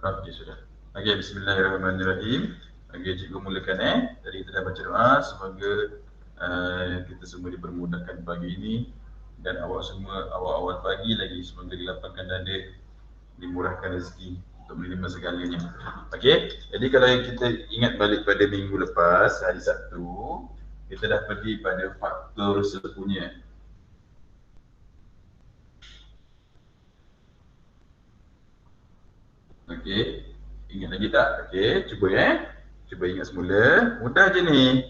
Okey, sudah. Okey, bismillahirrahmanirrahim. Okey, cikgu mulakan Tadi kita dah baca doa, semoga kita semua dipermudahkan pagi ini dan awak semua awal-awal pagi lagi semoga dilapangkan dada, dimurahkan rezeki untuk menerima segalanya. Okey, jadi kalau kita ingat balik pada minggu lepas, hari Sabtu, kita dah pergi pada faktor sepunya. Okey, ingat lagi tak? Okey, cuba cuba ingat semula. Mudah je ni.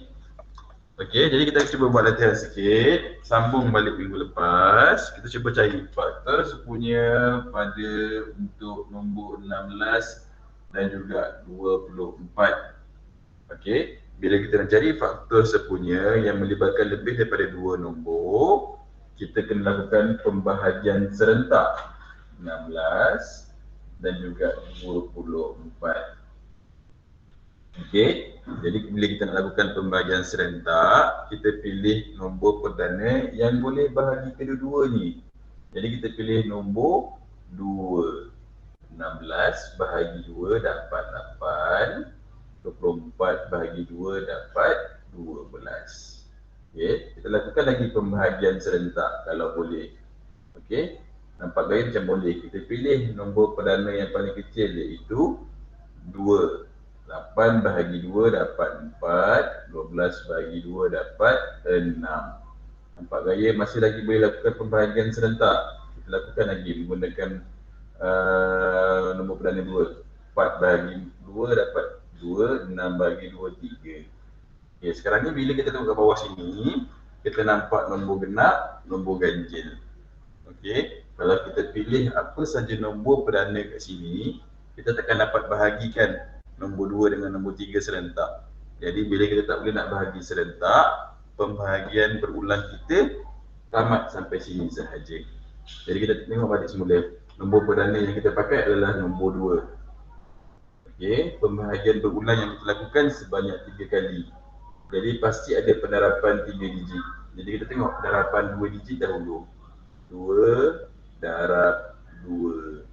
Okey, jadi kita cuba buat latihan sikit. Sambung balik minggu lepas. Kita cuba cari faktor sepunya pada untuk nombor 16 dan juga 24. Okey, bila kita nak cari faktor sepunya yang melibatkan lebih daripada 2 nombor, kita kena lakukan pembahagian serentak 16 dan juga 24. Okey, jadi bila kita nak lakukan pembahagian serentak, kita pilih nombor perdana yang boleh bahagi kedua-dua ni. Jadi kita pilih nombor 2. 16 bahagi 2 dapat 8. 24 bahagi 2 dapat 12. Okey, kita lakukan lagi pembahagian serentak kalau boleh. Okey, nampak gaya macam boleh. Kita pilih nombor perdana yang paling kecil iaitu 2. 8 bahagi 2 dapat 4. 12 bahagi 2 dapat 6. Nampak gaya masih lagi boleh lakukan pembahagian serentak. Kita lakukan lagi menggunakan nombor perdana 2. 4 bahagi 2 dapat 2. 6 bahagi 2, 3. Okay, sekarang ni bila kita tengok kat bawah sini, kita nampak nombor genap, nombor ganjil. Okey, kalau kita pilih apa saja nombor perdana kat sini, kita takkan dapat bahagikan nombor 2 dengan nombor 3 serentak. Jadi bila kita tak boleh nak bahagi serentak, pembahagian berulang kita tamat sampai sini sahaja. Jadi kita tengok balik semula. Nombor perdana yang kita pakai adalah nombor 2. Okey, pembahagian berulang yang kita lakukan sebanyak 3 kali. Jadi pasti ada penerapan 3 digit. Jadi kita tengok penerapan 2 digit dahulu. 2 darab 2.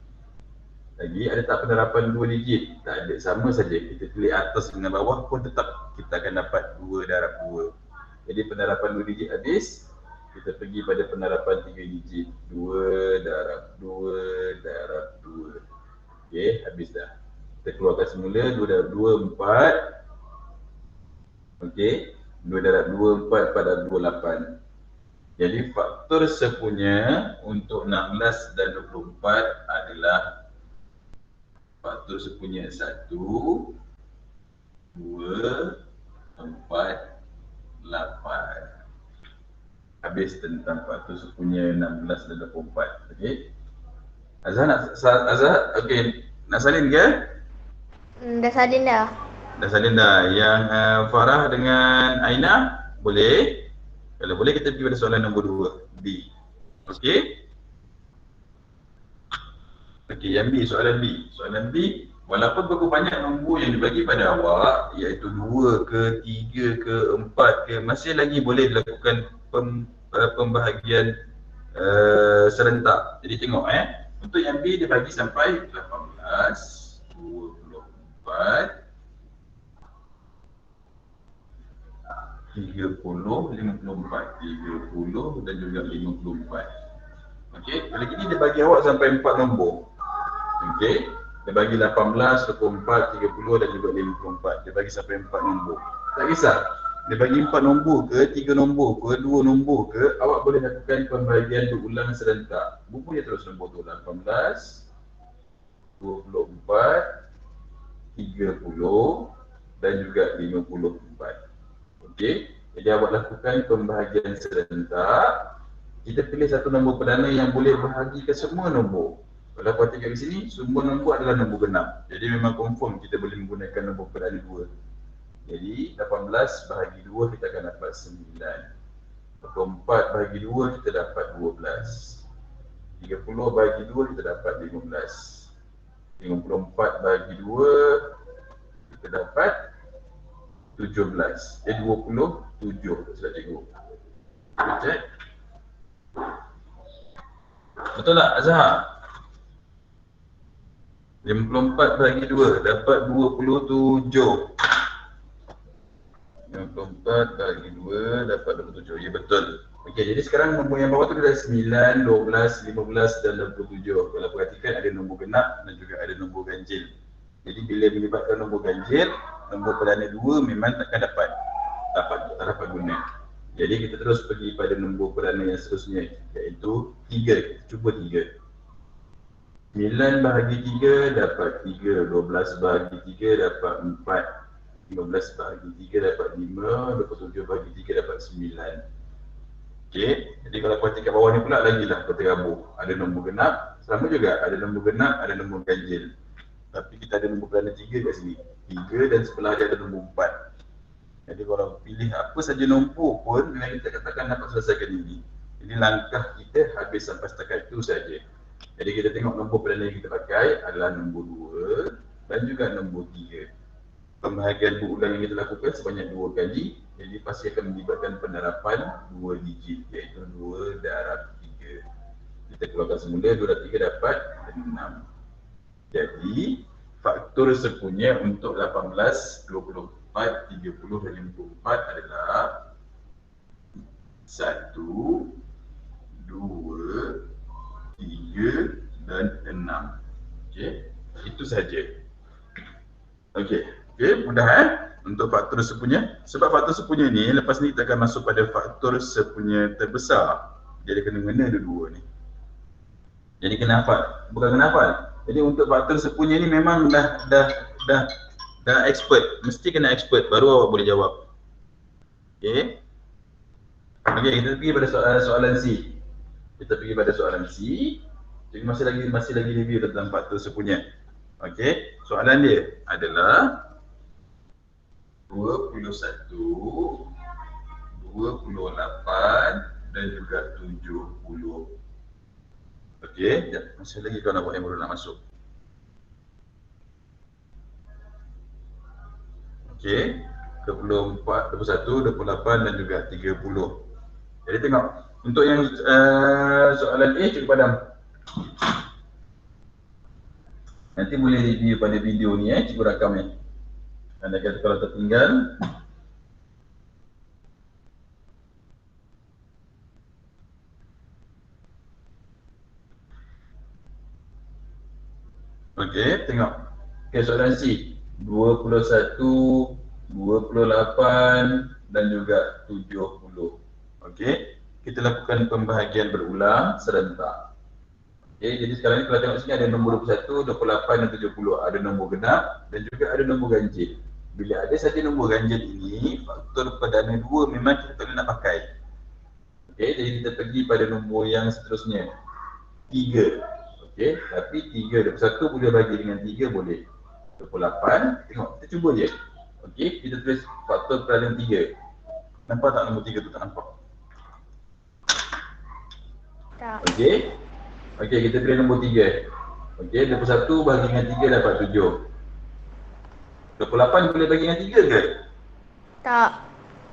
Lagi ada tak penerapan 2 digit? Tak ada, sama saja. Kita pilih atas dengan bawah pun tetap kita akan dapat 2 darab 2. Jadi penerapan 2 digit habis, kita pergi pada penerapan 3 digit. 2 darab 2 darab 2. Okey, habis dah. Kita keluarkan semula 2 darab 2, 4. Okey, 2 darab 2, 4, 4 darab 2, 8. Jadi faktor sepunya untuk 16 dan 24 adalah faktor sepunya 1, 2, 4, 8. Habis tentang faktor sepunya 16 dan 24. Okey. Azhar, okey, nak salin ke? Dah salin dah. Dah salin dah. Yang Farah dengan Aina boleh? Kalau boleh kita pergi pada soalan nombor 2, B. Okey? Okey, yang B, soalan B. Soalan B, walaupun berapa banyak nombor yang dibagi pada awak, iaitu 2 ke, 3 ke, 4 ke, masih lagi boleh dilakukan pembahagian serentak. Jadi tengok untuk yang B dia bagi sampai 18, 24, 30, 54, 30 dan juga 54. Okey, kalau gini dia bagi awak sampai 4 nombor. Okey, dia bagi 18, 24, 30 dan juga 54. Dia bagi sampai 4 nombor. Tak kisah, dia bagi 4 nombor ke, 3 nombor ke, 2 nombor ke, awak boleh lakukan pembahagian berulang serentak. Bukunya terus nombor tu, 18, 24, 30 dan juga 54. Okey, jadi awak lakukan pembahagian serentak. Kita pilih satu nombor perdana yang boleh bahagi ke semua nombor. Kalau awak tengok di sini, semua nombor adalah nombor genap. Jadi memang confirm kita boleh menggunakan nombor perdana 2. Jadi 18 bahagi 2 kita akan dapat 9. 24 bahagi 2 kita dapat 12. 30 bahagi 2 kita dapat 15. 54 bahagi 2 kita dapat 17. 27. Sudah cikgu. Cek. Betul tak Azhar? 54 bagi 2 dapat 27. 54 bagi 2 dapat 27. Ya, betul. Okey, jadi sekarang nombor yang bawah tu dah 9, 12, 15 dan 27. Kalau perhatikan ada nombor genap dan juga ada nombor ganjil. Jadi bila melibatkan nombor ganjil, nombor perdana 2 memang takkan dapat guna. Jadi kita terus pergi pada nombor perdana yang seterusnya, iaitu 3. Kita cuba 3. 9 bahagi 3 dapat 3, 12 bahagi 3 dapat 4, 15 bahagi 3 dapat 5, 27 bahagi 3 dapat 9. Okey, jadi kalau perhatikan bawah ni pula lagilah berterabur. Ada nombor genap, sama juga ada nombor genap, ada nombor ganjil. Tapi kita ada nombor perdana 3 kat sini. 3 dan sebelah dia ada nombor 4. Jadi kalau pilih apa saja nombor pun, memang kita katakan dapat selesaikan ini. Jadi langkah kita habis sampai setakat itu saja. Jadi kita tengok nombor perdana yang kita pakai adalah nombor 2 dan juga nombor 3. Pembahagian berulang yang kita lakukan sebanyak 2 kali. Jadi pasti akan melibatkan penerapan 2 digit, iaitu 2 darab 3. Kita keluarkan semula, 2 darab 3 dapat 6. Jadi faktor sepunya untuk 18, 24, 30 dan 54 adalah 1, 2, 3 dan 6. Okey, itu saja. Okey, mudah untuk faktor sepunya. Sebab faktor sepunya ni lepas ni kita akan masuk pada faktor sepunya terbesar. Jadi kena-mengena dua-dua ni. Jadi kena hafal, bukan kena hafal. Jadi untuk faktor sepunya ni memang dah expert, mesti kena expert baru awak boleh jawab. Okey. Okey, kita pergi pada soalan C. Kita pergi pada soalan C. Jadi masih lagi review tentang faktor sepunya. Okey, soalan dia adalah 21, 28 dan juga 70. Okey, masih lagi kawan awak yang baru nak masuk. Okey, 24, 21, 28 dan juga 30. Jadi tengok, untuk yang soalan A cukup padam. Nanti boleh review pada video ni cikgu rakam ni. Anda kata kalau tertinggal. Okey, tengok. Okey, soalan C. 21, 28 dan juga 70. Okey, kita lakukan pembahagian berulang serentak. Okey, jadi sekarang ni kalau tengok sini ada nombor 21, 28 dan 70. Ada nombor genap dan juga ada nombor ganjil. Bila ada saja nombor ganjil ini, faktor perdana 2 memang kita tak boleh nak pakai. Okey, jadi kita pergi pada nombor yang seterusnya. 3. Okey, tapi 3, 21 boleh bagi dengan 3 boleh. 28, tengok, kita cuba je. Okey, kita tulis faktor perdana 3. Nampak tak nombor 3 tu? Tak nampak? Tak. Okey. Okey, kita pilih nombor 3. Okey, 21 bagi dengan 3 dapat 7. 28 boleh bagi dengan 3 ke? Tak.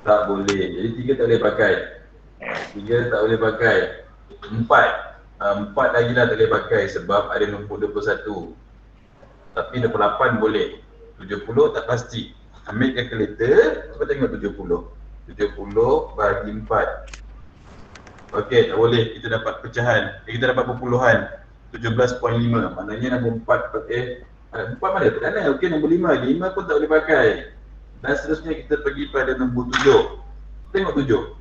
Tak boleh. Jadi 3 tak boleh pakai. 3 tak boleh pakai. 4 lagi lah tak boleh pakai sebab ada nombor 21. Tapi 28 boleh. 70 tak pasti. Ambil kalkulator, cuba tengok 70. 70 bagi 4. Okey, tak boleh. Kita dapat pecahan. Kita dapat perpuluhan. 17.5. Maknanya nombor 4 4 mana? Tak ada. Okey, nombor 5. 5 pun tak boleh pakai. Dan seterusnya kita pergi pada nombor 7. Tengok 7.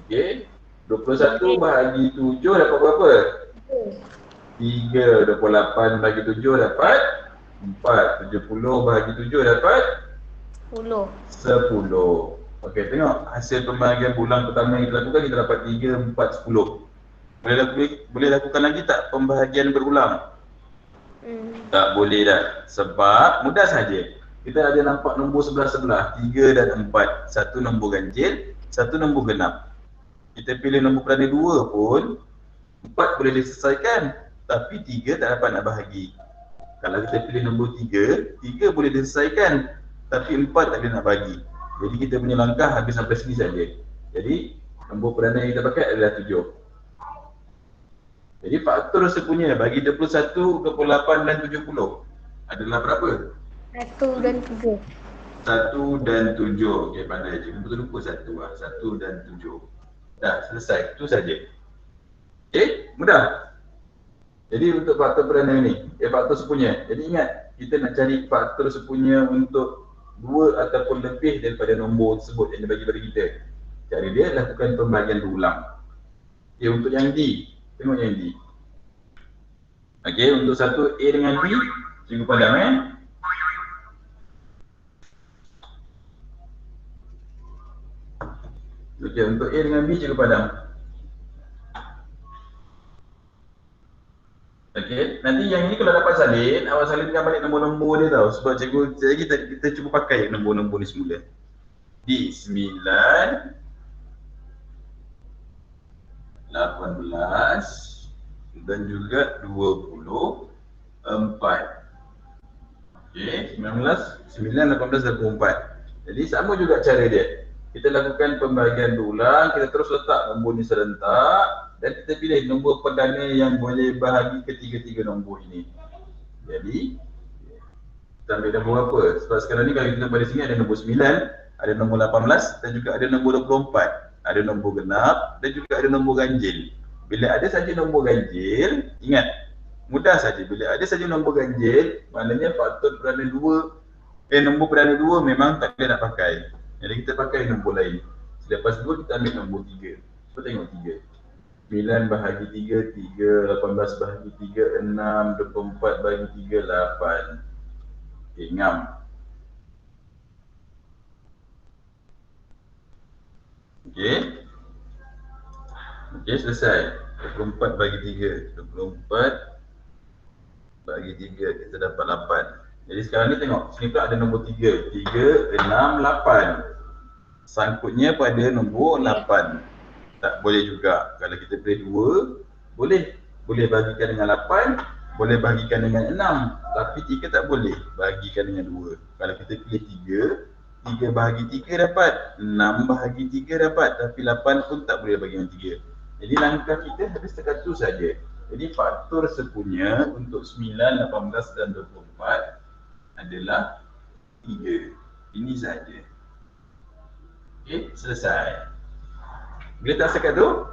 Okey. 21 bahagi 7 dapat berapa? 3. 28 bagi 7 dapat 4. 70 bahagi 7 dapat 10. 10. Okey, tengok hasil pembahagian bulan pertama yang kita lakukan, kita dapat 3, 4, 10. Boleh lakukan lagi tak pembahagian berulang? Tak boleh dah. Sebab mudah saja. Kita ada nampak nombor sebelah-sebelah, 3 dan 4. Satu nombor ganjil, satu nombor genap. Kita pilih nombor perdana 2 pun 4 boleh diselesaikan, tapi 3 tak dapat nak bahagi. Kalau kita pilih nombor 3, 3 boleh diselesaikan, tapi 4 tak boleh nak bagi. Jadi kita punya langkah habis sampai sini saja. Jadi nombor perdana yang kita pakai adalah 7. Jadi faktor sepunya bagi 21, 28 dan 70. adalah berapa? 1 dan 3. 1 dan 7. Okey, pandai je. Betul lupa 1 lah. 1 dan 7. Dah, selesai. Itu saja. Okey, mudah. Jadi untuk faktor perdana ni, faktor sepunya. Jadi ingat, kita nak cari faktor sepunya untuk 2 ataupun lebih daripada nombor tersebut yang dibagi pada kita. Cara dia, lakukan pembahagian berulang. Okey, untuk yang D, tengok yang D. Okey, untuk satu A dengan B, cikgu padam Okey, untuk A dengan B, cikgu padam. Okey, nanti yang ini kalau dapat salin, awak salinkan balik nombor-nombor dia tau. Sebab cikgu, kita cuba pakai nombor-nombor ni semula. D 9, 18 dan juga 24. Okey, 19, 9, 18 dan 24. Jadi sama juga cara dia. Kita lakukan pembahagian berulang, kita terus letak nombor ni serentak dan kita pilih nombor perdana yang boleh bahagi ketiga-tiga nombor ini. Jadi kita ambil nombor apa? Sebab sekarang ni kalau kita pada sini ada nombor 9, ada nombor 18 dan juga ada nombor 24. Ada nombor genap dan juga ada nombor ganjil. Bila ada saja nombor ganjil, ingat, mudah saja. Bila ada saja nombor ganjil, maknanya faktor perdana 2, nombor perdana 2 memang tak boleh nak pakai. Jadi kita pakai nombor lain. Selepas 2 kita ambil nombor 3. Cuba tengok 3. 9 bahagi 3, 3, 18 bahagi 3, 6, 24 bahagi 3, 8. Okay, ngam. Okay. Okay, selesai. 24 bahagi 3, 24 bahagi 3, kita dapat 8. Jadi sekarang ni tengok, sini pula ada nombor 3, 3, 6, 8. Sangkutnya pada nombor 8. Tak boleh juga. Kalau kita pilih 2, boleh bahagikan dengan 8, boleh bahagikan dengan 6. Tapi 3 tak boleh bahagikan dengan 2. Kalau kita pilih 3, 3 bahagi 3 dapat, 6 bahagi 3 dapat. Tapi 8 pun tak boleh bagi dengan 3. Jadi langkah kita habis dekat tu saja. Jadi faktor sepunya untuk 9, 18 dan 24 adalah 3. Ini saja. Okey, selesai. Boleh tak sekat tu?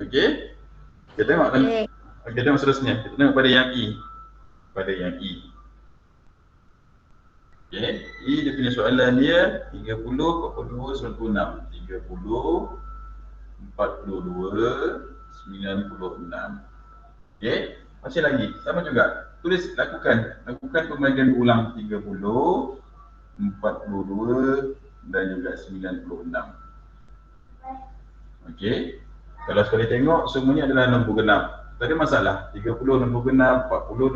Okey. Kita tengok kan. Okey, tengok seterusnya. Kita tengok pada yang E. Pada yang E. Okey, E dia punya soalan dia 30, 42, 96. 30, 42, 96. Okey, masih lagi. Sama juga. Tulis, lakukan pembahagian ulang 30, 42 dan juga 96. Okey. Kalau sekali tengok semuanya adalah nombor genap. Tak ada masalah. 30 nombor genap, 42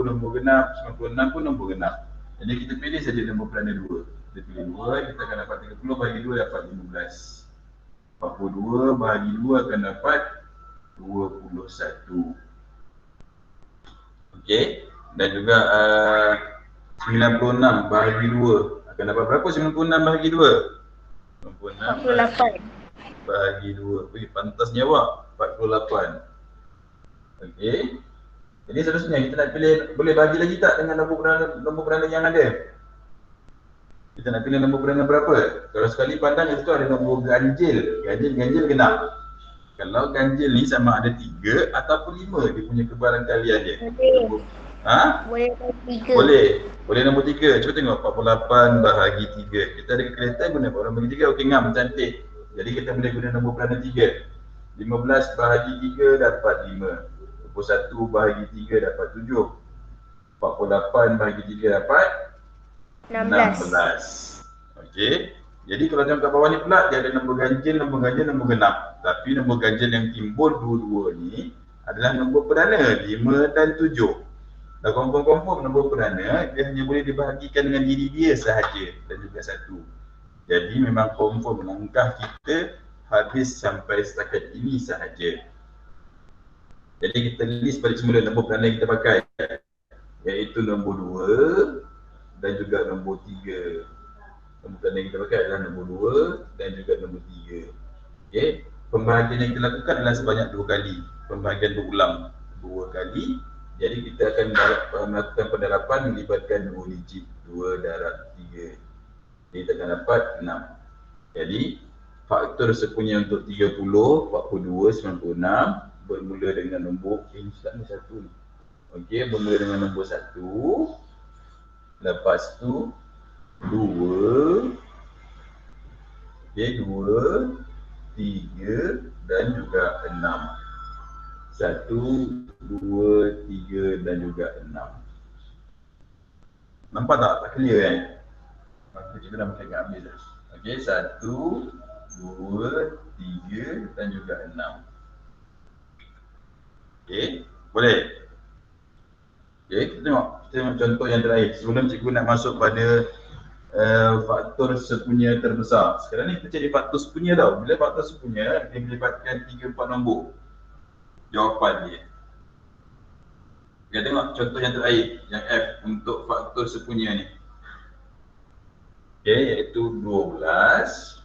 nombor genap, 96 pun nombor genap. Jadi kita pilih saja nombor perdana 2. Kita pilih 2, kita akan dapat 30 bahagi 2 dapat 15. 42 bahagi 2 akan dapat 21. Okey. Dan juga 96 bahagi 2 akan dapat berapa? 96 bahagi 2? 48 bahagi 2. Wih, pantasnya awak. 48. Okey. Jadi seterusnya kita nak pilih, boleh bagi lagi tak dengan nombor perdana yang ada? Kita nak pilih nombor perdana berapa? Kalau sekali pandang itu ada nombor ganjil. Ganjil genap. Kalau ganjil ni sama ada 3 ataupun 5 dia punya kebaran kalian dia. Boleh. Ha? Boleh bagi 3. Boleh nombor 3. Cuba tengok 48 bahagi 3. Kita ada kalkulator guna 48 bahagi 3. Okey, ngam, cantik. Jadi kita boleh guna nombor perdana 3. 15 bahagi 3 dapat 5. 21 bahagi 3 dapat 7. 48 bahagi 3 dapat 16. Okey. Jadi kalau tengok kat bawah ni pula dia ada nombor ganjil, nombor genap. Tapi nombor ganjil yang timbul dua-dua ni adalah nombor perdana 5 dan 7. Dah confirm nombor perdana dia hanya boleh dibahagikan dengan diri dia sahaja dan juga 1. Jadi memang confirm langkah kita habis sampai setakat ini sahaja. Jadi kita list balik semula nombor perdana yang kita pakai, iaitu nombor 2 dan juga nombor 3. Nombor perdana yang kita pakai adalah nombor 2 dan juga nombor 3. Okey, pembahagian yang kita lakukan adalah sebanyak 2 kali. Pembahagian berulang 2 kali Jadi kita akan melakukan penerapan melibatkan 2 digit, 2 darab 3. Jadi kita akan dapat 6. Jadi faktor sepunya untuk 30, 42, 96 bermula dengan nombor ini ni 1 ni. Okey, bermula dengan nombor 1. Lepas tu 2. Okey, 2, 3 dan juga 6. 1, 2, 3 dan juga 6. Nampak tak? Tak clear kan? Maka kita dah makan habis dah. Okey, 1, 2, 3 dan juga 6. Okey, boleh? Okey, kita tengok contoh yang terakhir. Sebelum cikgu nak masuk pada faktor sepunya terbesar. Sekarang ni kita cari faktor sepunya tau. Bila faktor sepunya, dia melibatkan 3-4 nombor jawapan dia. Kita tengok contoh yang terakhir, yang F untuk faktor sepunya ni. Okey, iaitu 12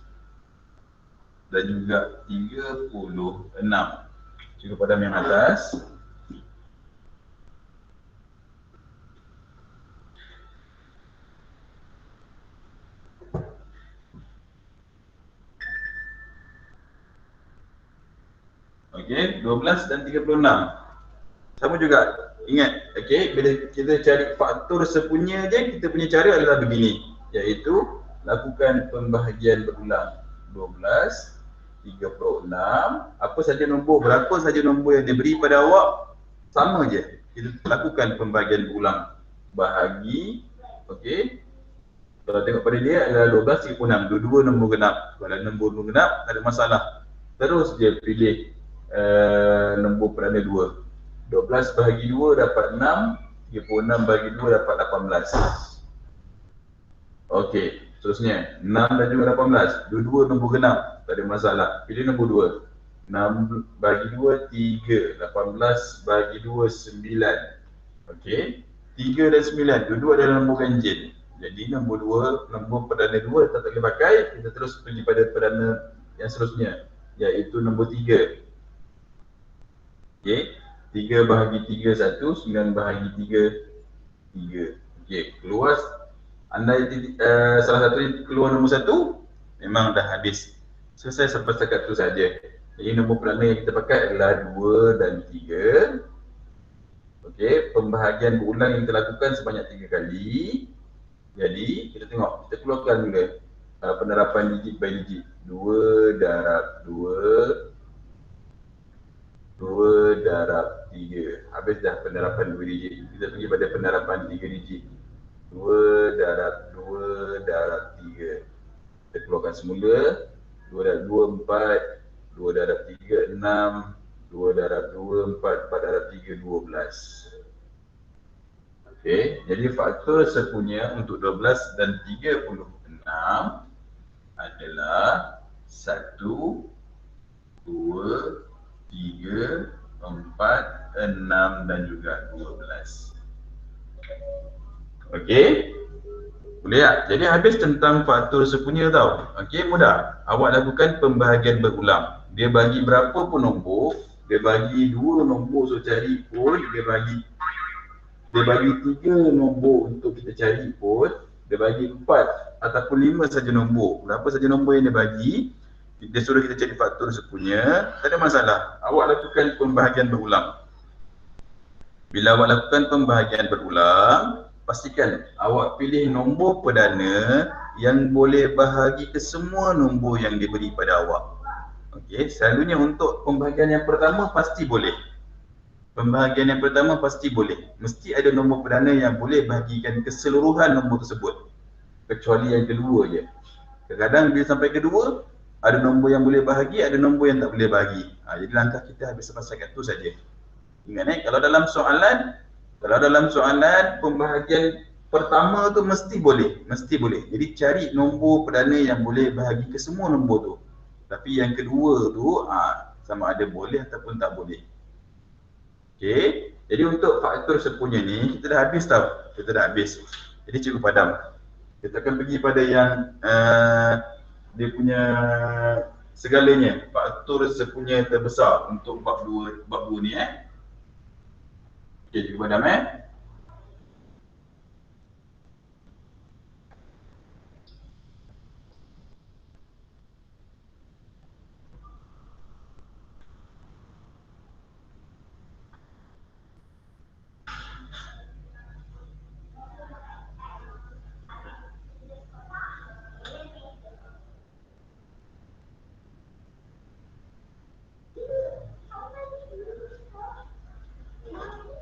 dan juga 36. Cikgu padam yang atas. Okey, 12 dan 36. Sama juga. Ingat, okey, bila kita cari faktor sepunya je, kita punya cara adalah begini, iaitu lakukan pembahagian berulang. 12, 36, apa saja nombor, berapa saja nombor yang diberi pada awak, sama je. Kita lakukan pembahagian berulang. Bahagi, okey. Kalau tengok pada dia adalah 12, 36, dua-dua nombor genap. Kalau nombor genap, tak ada masalah. Terus je pilih nombor peranan 2. 12 bahagi 2 dapat 6, 36 bahagi 2 dapat 18. Okey, seterusnya 6 dan juga 18, dua-dua nombor genap, tak ada masalah. Pilih nombor 2. 6 bahagi 2 3, 18 bahagi 2 9. Okey, 3 dan 9 dua-dua adalah nombor ganjil. Jadi nombor 2, nombor perdana 2 tak boleh pakai, kita terus pergi pada perdana yang seterusnya, iaitu nombor 3. Okey, 3 bahagi 3 1, 9 bahagi 3 3. Okey, keluar andai salah satu keluar nombor 1, memang dah habis. Selesai sampai setakat tu saja. Jadi nombor perdana yang kita pakai adalah 2 dan 3. Okey, pembahagian berulang yang kita lakukan sebanyak 3 kali. Jadi kita tengok, kita keluarkan dulu penerapan digit by digit. 2 darab 2, 2 darab 3. Habis dah penerapan 2 digit. Kita pergi pada penerapan 3 digit. 2 darab 2 darab 3. Kita keluarkan semula. 2 darab 2 4, 2 darab 3 6, 2 darab 2 4, 4 darab 3 12. Okey, jadi faktor sepunya untuk 12 dan 36 adalah 1, 2, 3, 4, 6 dan juga 12. Okey, boleh tak? Jadi habis tentang faktor sepunya tau. Okey, mudah. Awak lakukan pembahagian berulang. Dia bagi berapa pun nombor, dia bagi 2 nombor so cari pun, dia bagi 3 nombor untuk kita cari pun, dia bagi 4 ataupun 5 saja nombor. Berapa saja nombor yang dia bagi, dia suruh kita cari faktor sepunya, tak ada masalah. Awak lakukan pembahagian berulang. Bila awak lakukan pembahagian berulang, pastikan awak pilih nombor perdana yang boleh bahagi ke semua nombor yang diberi pada awak. Okey, selalunya untuk pembahagian yang pertama pasti boleh. Pembahagian yang pertama pasti boleh. Mesti ada nombor perdana yang boleh bahagikan keseluruhan nombor tersebut. Kecuali yang kedua je. Kadang-kadang bila sampai kedua, ada nombor yang boleh bahagi, ada nombor yang tak boleh bahagi. Jadi langkah kita habis sampai setakat tu saja. Ingat kalau dalam soalan pembahagian pertama tu mesti boleh. Jadi cari nombor perdana yang boleh bahagi ke semua nombor tu. Tapi yang kedua tu sama ada boleh ataupun tak boleh. Okey, jadi untuk faktor sepunya ni kita dah habis tau. Jadi cikgu padam. Kita akan pergi pada yang dia punya segalanya, faktor sepunya terbesar untuk bab 2 ni. Okey, cikgu padam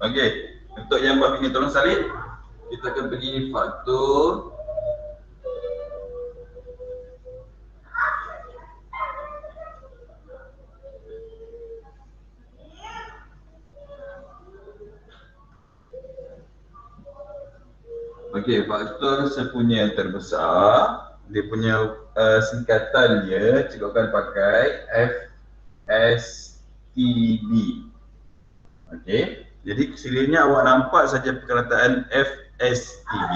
Okey, untuk yang buat ini tolong salin. Kita akan pergi faktor Okey, faktor sepunya terbesar, dia punya singkatan dia cikgu akan pakai FSTB. Okey, jadi sekiranya awak nampak saja perkataan FSTB,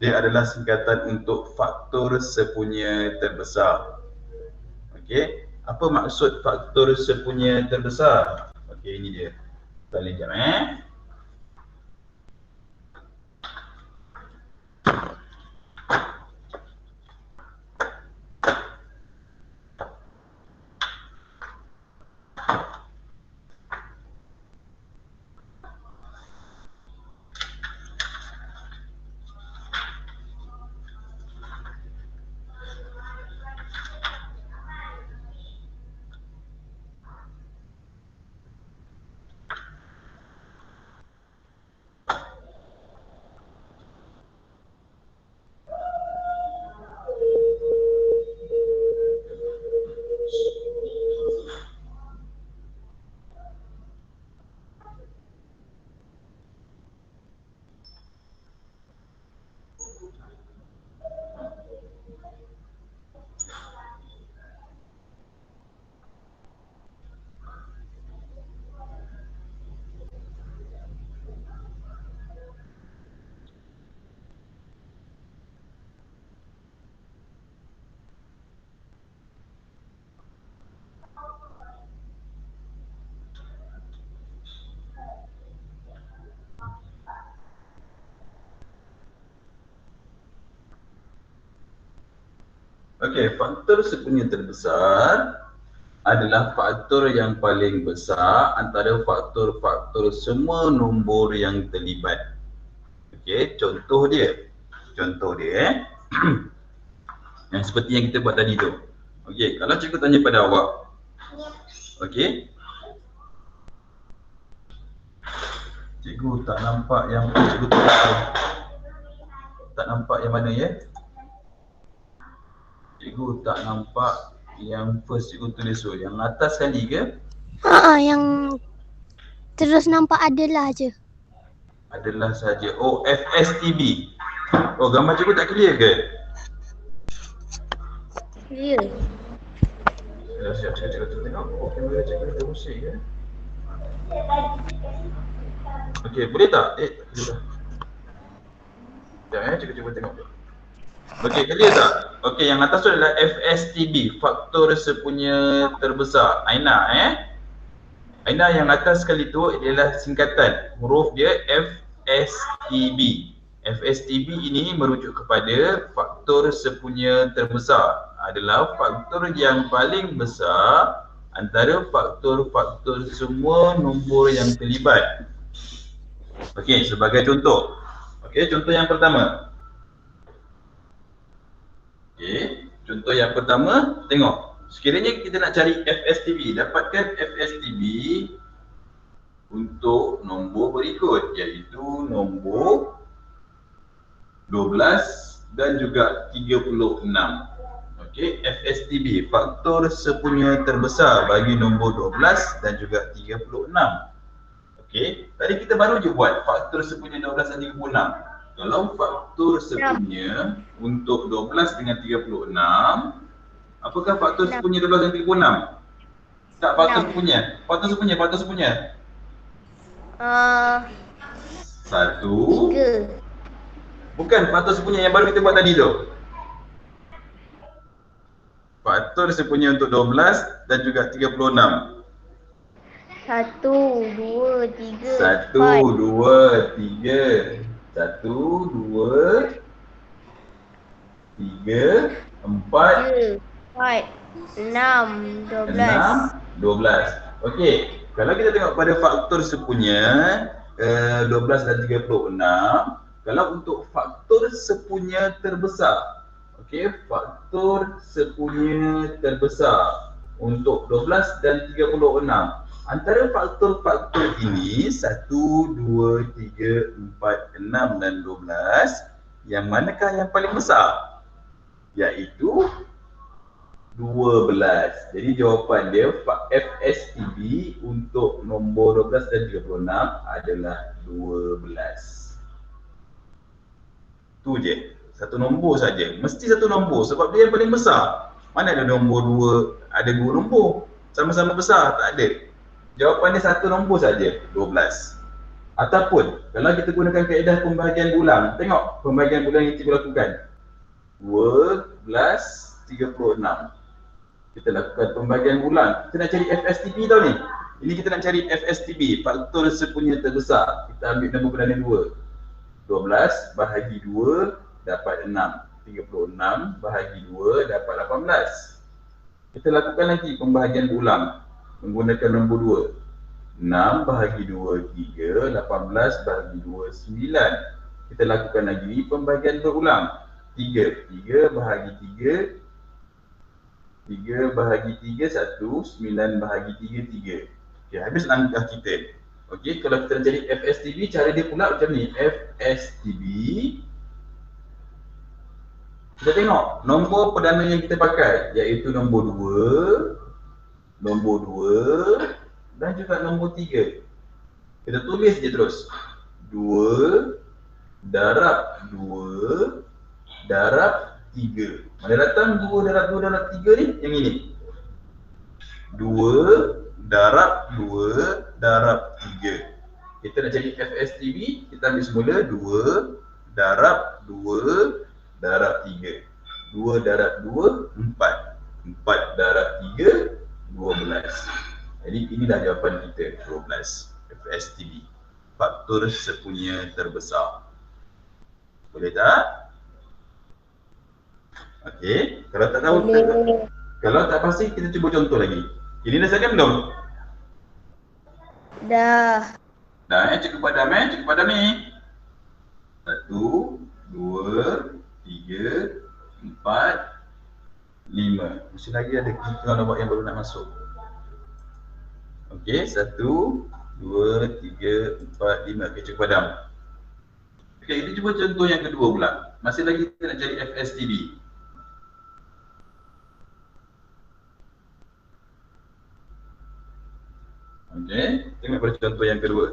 dia adalah singkatan untuk faktor sepunya terbesar. Okey, apa maksud faktor sepunya terbesar? Okey, ini dia. Kita lihat Okey, faktor sepunya terbesar adalah faktor yang paling besar antara faktor-faktor semua nombor yang terlibat. Okey, contoh dia. Yang seperti yang kita buat tadi tu. Okey, kalau cikgu tanya pada awak. Okey. Cikgu tak nampak yang cikgu tak nampak yang mana ya? Cikgu tak nampak yang first cikgu tulis tu. Yang atas sekali ke? Yang terus nampak adalah je. Adalah saja. Oh, FSTB. Oh, gambar cikgu tak clear ke? Clear. Siap, cikgu tengok. Oh, kamera cikgu dah bersih ke? Okey, boleh tak? Boleh tak? Sekejap cikgu tengok. Okey, clear tak? Okey, yang atas tu adalah FSTB, faktor sepunya terbesar. Aina Aina yang atas sekali tu adalah singkatan. Huruf dia FSTB. FSTB ini merujuk kepada faktor sepunya terbesar. Adalah faktor yang paling besar antara faktor-faktor semua nombor yang terlibat. Okey, sebagai contoh. Okey, contoh yang pertama. Okey, contoh yang pertama, tengok. Sekiranya kita nak cari FSTB, dapatkan FSTB untuk nombor berikut, iaitu nombor 12 dan juga 36. Okey, FSTB, faktor sepunya terbesar bagi nombor 12 dan juga 36. Okey, tadi kita baru je buat faktor sepunya 12 dan 36. Kalau faktor sepunya untuk 12 dengan 36, apakah faktor sepunya 12 dan 36? Tak, faktor sepunya. Faktor sepunya. 1. 3. Bukan faktor sepunya yang baru kita buat tadi tu. Faktor sepunya untuk 12 dan juga 36. 1. 1, 2, 3, Satu, 4. dua, tiga. Satu, dua, tiga, empat, 3, 4, 6, 12. 6, 12. Okey, kalau kita tengok pada faktor sepunya 12 dan 36, kalau untuk faktor sepunya terbesar, okey, faktor sepunya terbesar untuk 12 dan 36, antara faktor-faktor ini 1, 2, 3, 4, 6 dan 12, yang manakah yang paling besar? Iaitu 12. Jadi jawapan dia FSTB untuk nombor 12 dan 36 adalah 12. Tu je. Satu nombor saja. Mesti satu nombor sebab dia yang paling besar. Mana ada nombor 2, ada 2 nombor sama-sama besar, tak ada. Jawapan dia satu nombor saja, 12. Ataupun kalau kita gunakan kaedah pembahagian bulan, tengok pembahagian bulan yang cikgu lakukan. 12, 36. Kita lakukan pembahagian bulan. Kita nak cari FSTB tau ni. Ini kita nak cari FSTB, faktor sepunya terbesar. Kita ambil nombor beranak 2. 12 bahagi 2 dapat 6. 36 bahagi 2 dapat 18. Kita lakukan lagi pembahagian ulang menggunakan nombor 2. 6 bahagi 2, 3. 18 bahagi 2, 9. Kita lakukan lagi pembahagian berulang. 3. 3 bahagi 3. 3 bahagi 3, 1. 9 bahagi 3, 3. Okey, habis langkah kita. Okey, kalau kita nak cari FSTB, cara dia pula macam ni. FSTB, kita tengok nombor perdana yang kita pakai, iaitu nombor 2, nombor 2 dan juga nombor 3. Kita tulis je terus. 2 darab 2 darab 3. Mana datang 2 darab 2 darab 3 ni? Yang ini. 2 darab 2 darab 3. Kita nak cari FSTB, kita ambil semula 2 darab 2 darab 3. 2 darab 2, 4. 4 darab 3, 12. Jadi inilah jawapan kita, 12. FSTB, faktor sepunya terbesar. Boleh tak? Okey, kalau tak tahu, kalau tak pasti kita cuba contoh lagi. Ini dah siapkan belum? Dah. Dah cukup padam cukup padam ni. 1, 2, 3, 4, 5. Mesti lagi ada tengah nombor yang baru nak masuk. Okey, 1, 2, 3, 4, 5. Okey, cukup padam. Okey, kita cuba contoh yang kedua pula. Masih lagi kita nak cari FSTB. Okey, tengok pada contoh yang kedua.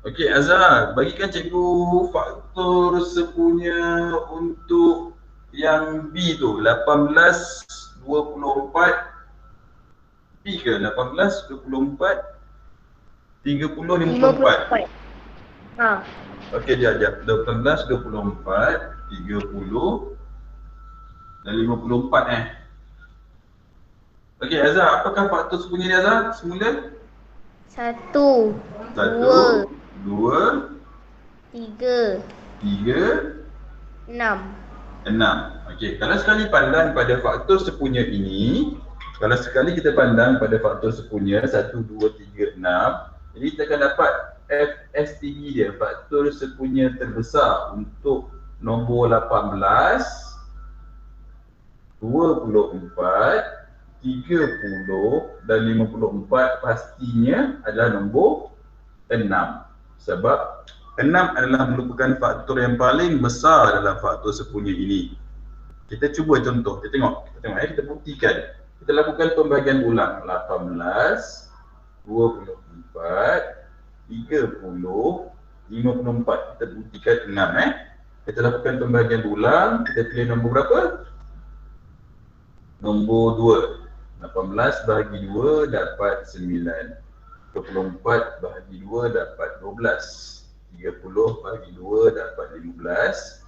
Okey, Azhar, bagikan cikgu faktor sepunya untuk yang B tu, 18, 24, B ke? 18, 24, 30, 54. Ha. Okey, jap. 18, 24, 30 dan 54 Okey, Azhar, apakah faktor sepunya dia, Azhar? Semula? 1, 1, 2, 3, 3, 6. 6. Okey, kalau sekali pandang pada faktor sepunya ini, kalau sekali kita pandang pada faktor sepunya 1, 2, 3, 6, jadi kita akan dapat FSTB dia, faktor sepunya terbesar untuk nombor 18, 24, 30 dan 54 pastinya adalah nombor 6. Sebab 6 adalah merupakan faktor yang paling besar dalam faktor sepunya ini. Kita cuba contoh, kita tengok kita buktikan. Kita lakukan pembahagian ulang 18, 24, 30, 54. Kita buktikan 6 Kita lakukan pembahagian ulang, kita pilih nombor berapa? Nombor 2. 18 bahagi 2 dapat 9. 24 bahagi 2 dapat 12. 30 bahagi 2 dapat 15.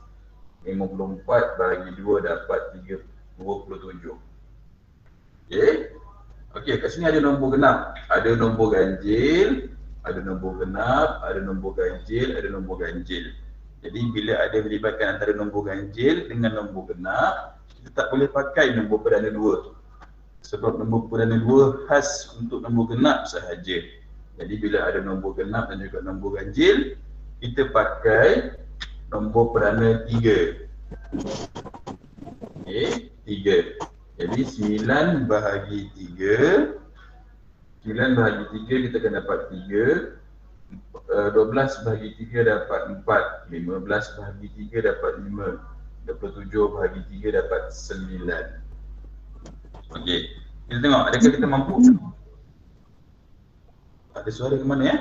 54 bahagi 2 dapat 27. Okey. Okey, kat sini ada nombor genap. Ada nombor ganjil, ada nombor genap, ada nombor ganjil, ada nombor ganjil. Jadi bila ada melibatkan antara nombor ganjil dengan nombor genap, kita tak boleh pakai nombor perdana 2. Sebab nombor perdana 2 khas untuk nombor genap sahaja. Jadi bila ada nombor genap dan juga nombor ganjil, kita pakai nombor perdana 3. Okey, 3. Jadi 9 bahagi 3, 9 bahagi 3 kita akan dapat 3, 12 bahagi 3 dapat 4, 15 bahagi 3 dapat 5, 27 bahagi 3 dapat 9. Okey, kita tengok adakah kita mampu. Ada suara ke mana ya?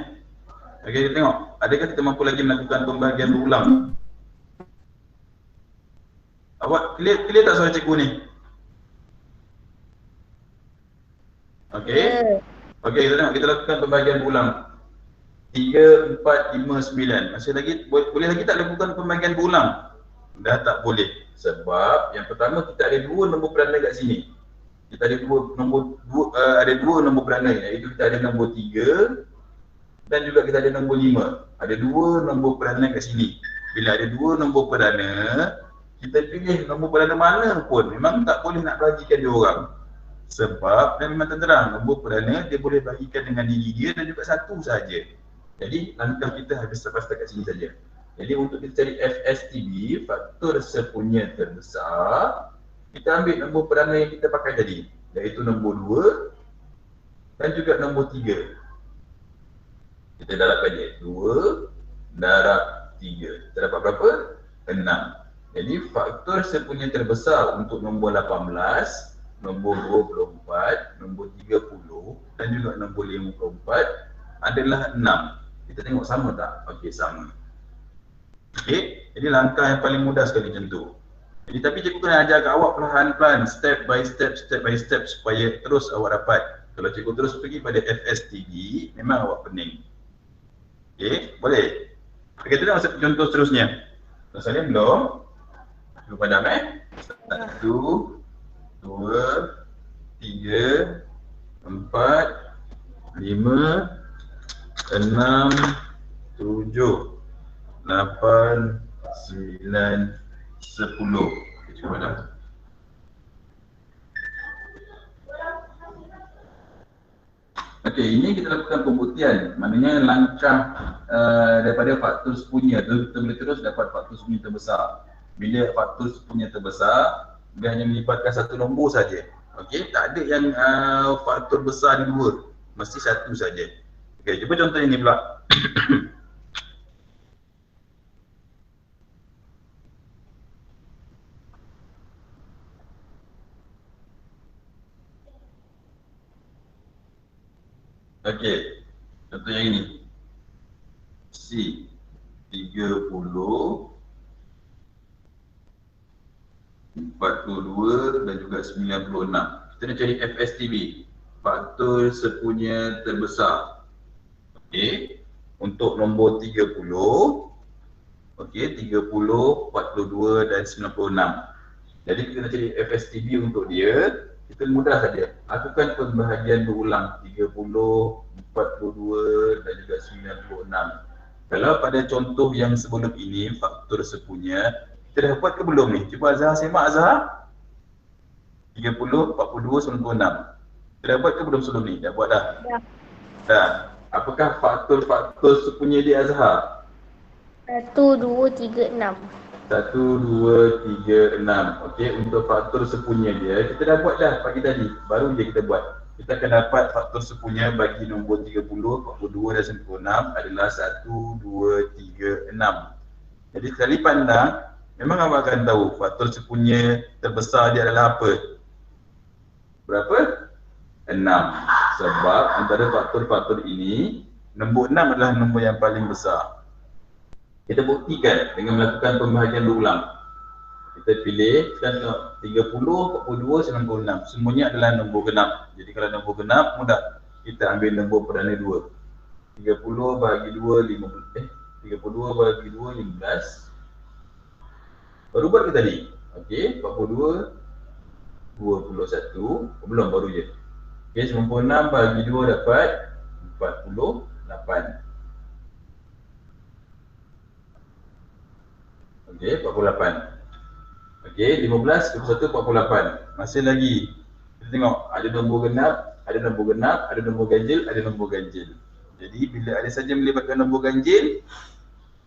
Okey, kita tengok adakah kita mampu lagi melakukan pembahagian berulang. Awak clear tak suara cikgu ni? Okey. Okey, kita tengok, kita lakukan pembahagian berulang. 3, 4, 5, 9. Masih lagi, boleh lagi tak lakukan pembahagian berulang? Dah tak boleh. Sebab yang pertama kita ada 2 nombor peranan kat sini. Kita ada 2 nombor peranan, iaitu kita ada nombor 3 dan juga kita ada nombor 5. Ada 2 nombor peranan kat sini. Bila ada 2 nombor peranan, kita pilih nombor peranan mana pun, memang tak boleh nak bahagikan dia orang. Sebab dia memang terang, nombor perdana dia boleh bagikan dengan diri dia dan juga satu saja. Jadi langkah kita habis sampai kat sini saja. Jadi untuk kita cari FSTB, faktor sepunya terbesar, kita ambil nombor perdana yang kita pakai tadi, iaitu nombor 2 dan juga nombor 3. Kita darabkan dia 2 darab 3. Kita dapat berapa? 6. Jadi faktor sepunya terbesar untuk nombor 18, nombor 24, nombor 30 dan juga nombor 54 adalah 6. Kita tengok sama tak? Okey, sama. Okey, jadi langkah yang paling mudah sekali macam tu. Jadi tapi cikgu kena ajar kat awak perlahan-lahan, step by step supaya terus awak dapat. Kalau cikgu terus pergi pada FSTD, memang awak pening. Okey, boleh? Kita tengok contoh seterusnya. Tuan Salim belum? Cikgu padam 1, 2, 3, 4, 5, 6, 7, 8, 9, 10. Cuba dah. Okey, ini kita lakukan pembuktian. Maknanya langkah daripada faktor sepunya tu, kita boleh terus dapat faktor sepunya terbesar. Bila faktor sepunya terbesar, dia hanya melibatkan satu nombor saja. Okey, tak ada yang faktor besar di dua. Mesti satu saja. Okey, cuba contoh ini pula. Okey, contoh yang ini. C 30, 42 dan juga 96. Kita nak cari FSTB, faktor sepunya terbesar. Okey, untuk nombor 30, okey, 30, 42 dan 96. Jadi kita nak cari FSTB untuk dia. Kita mudah saja, lakukan pembahagian berulang 30, 42 dan juga 96. Kalau pada contoh yang sebelum ini, faktor sepunya, kita dah buat ke belum ni? Cuba Azhar semak Azhar. 30, 42, 96. Kita dah buat ke belum sebelum ni? Dah buat dah? Dah. Apakah faktor-faktor sepunya di Azhar? 1, 2, 3, 6. 1, 2, 3, 6. Okey, untuk faktor sepunya dia, kita dah buat dah pagi tadi. Baru je kita buat. Kita akan dapat faktor sepunya bagi nombor 30, 42 dan 96 adalah 1, 2, 3, 6. Jadi sekali pandang, memang awak akan tahu faktor sepunya terbesar dia adalah apa? Berapa? 6. Sebab antara faktor-faktor ini, nombor 6 adalah nombor yang paling besar. Kita buktikan dengan melakukan pembahagian berulang. Kita pilih, kita tengok 30, 42, 96. Semuanya adalah nombor genap. Jadi kalau nombor genap, mudah. Kita ambil nombor perdana 2. 30 bahagi 2, 32 bahagi 2, 15. Baru buat ke tadi? Okey, 42, 21. Belum, baru je. Okey, 96 bagi 2 dapat 48. Okey, 48. Okey, 15, 21, 48. Masih lagi. Kita tengok ada nombor genap, ada nombor genap, ada nombor ganjil, ada nombor ganjil. Jadi bila ada saja melibatkan nombor ganjil,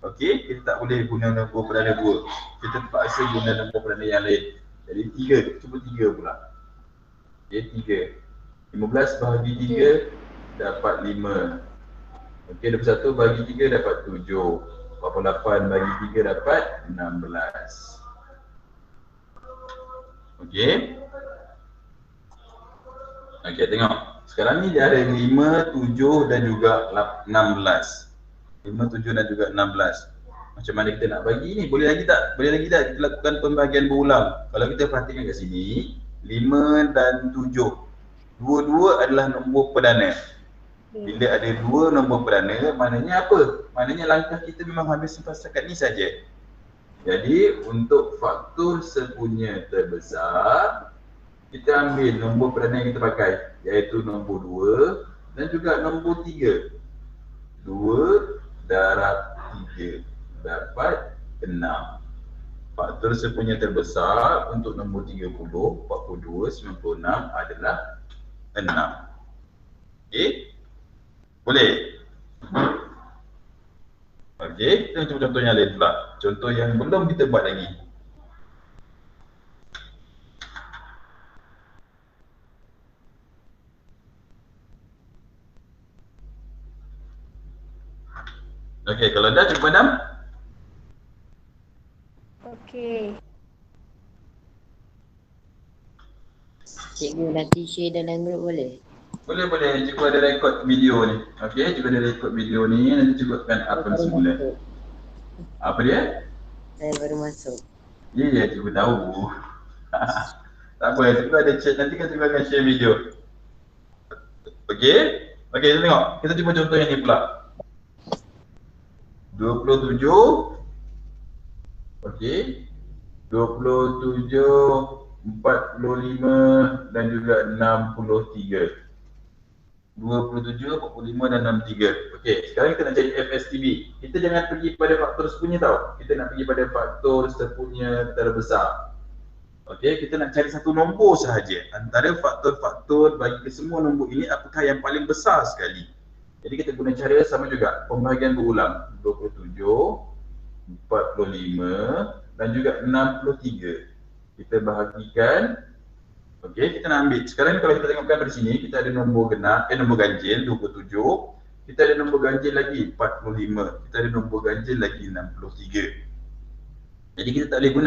okey, kita tak boleh guna nombor perdana 2. Kita terpaksa guna nombor perdana yang lain. Jadi 3, cuba 3 pula. Okey, 3. 15 bahagi 3 dapat 5. Okey, 21 bahagi 3 dapat 7. 48 bagi 3 dapat 16. Okey. Okey, tengok. Sekarang ni dia ada 5, 7 dan juga 16. 5, 7 dan juga 16. Macam mana kita nak bagi ni? Boleh lagi tak? Boleh lagi tak kita lakukan pembahagian berulang? Kalau kita perhatikan kat sini, 5 dan 7. Dua-dua adalah nombor perdana. Bila ada 2 nombor perdana, maknanya apa? Maknanya langkah kita memang habis sampai setakat ni saja. Jadi untuk faktor sepunya terbesar, kita ambil nombor perdana yang kita pakai, iaitu nombor 2 dan juga nombor 3. 2 darab 3 dapat 6. Faktor sepunya terbesar untuk nombor 30, 42, 96 adalah 6. Okey? Boleh? Okey, kita cuba contoh yang lain pula. Contoh yang belum kita buat lagi. Okey, kalau dah cuba padam. Okey. Cikgu nanti share dalam grup boleh? Boleh, boleh. Cikgu ada rekod video ni. Okey, cikgu ada rekod video ni. Nanti cikgu akan upload semula. Apa dia? Saya baru masuk. Ya, ya, cikgu tahu. Tak apa, cikgu ada chat. Nanti kan cikgu akan share video. Okey? Okey, kita tengok. Kita cuba contoh yang ni pula. 27. Okey. 27, 45 dan juga 63. 27, 45 dan 63. Okey, sekarang kita nak cari FSTB. Kita jangan pergi pada faktor sepunya tau. Kita nak pergi pada faktor sepunya terbesar. Okey, kita nak cari satu nombor sahaja. Antara faktor-faktor bagi kesemua nombor ini, apakah yang paling besar sekali? Jadi kita guna cara sama juga, pembahagian berulang. 27, 45 dan juga 63. Kita bahagikan. Okey, kita nak ambil. Sekarang ni kalau kita tengokkan dari sini, kita ada nombor genap, nombor ganjil 27. Kita ada nombor ganjil lagi 45. Kita ada nombor ganjil lagi 63. Jadi kita tak boleh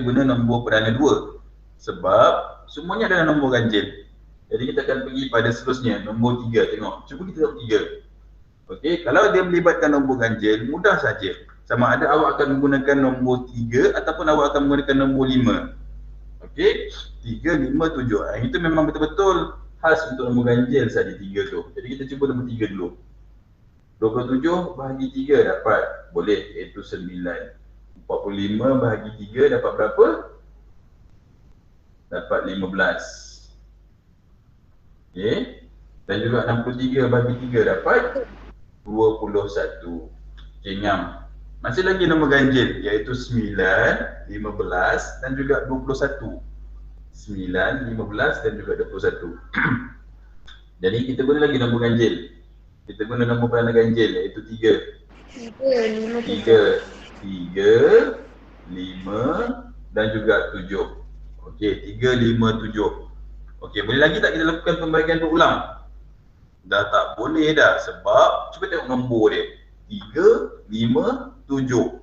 guna nombor perdana 2. Sebab semuanya adalah nombor ganjil. Jadi kita akan pergi pada seterusnya, nombor 3. Tengok, cuba kita tengok 3. Okey, kalau dia melibatkan nombor ganjil, mudah saja. Sama ada awak akan menggunakan nombor 3 ataupun awak akan menggunakan nombor 5. Okey, 3, 5, 7. Itu memang betul-betul khas untuk nombor ganjil saja 3 tu. Jadi kita cuba nombor 3 dulu. 27 bahagi 3 dapat, boleh, iaitu 9. 45 bahagi 3 dapat berapa? Dapat 15. Okey. Dan juga 63 bahagi 3 dapat 21. Okey, ngam. Masih lagi nombor ganjil, iaitu 9, 15 dan juga 21. 9, 15 dan juga 21. Jadi kita guna lagi nombor ganjil. Kita guna nombor perdana ganjil, iaitu 3. 3, 5 dan juga 7. Okey, 3, 5, 7. Okey, boleh lagi tak kita lakukan pembahagian berulang? Dah tak boleh dah, sebab cuba tengok nombor dia. 3, 5, 7.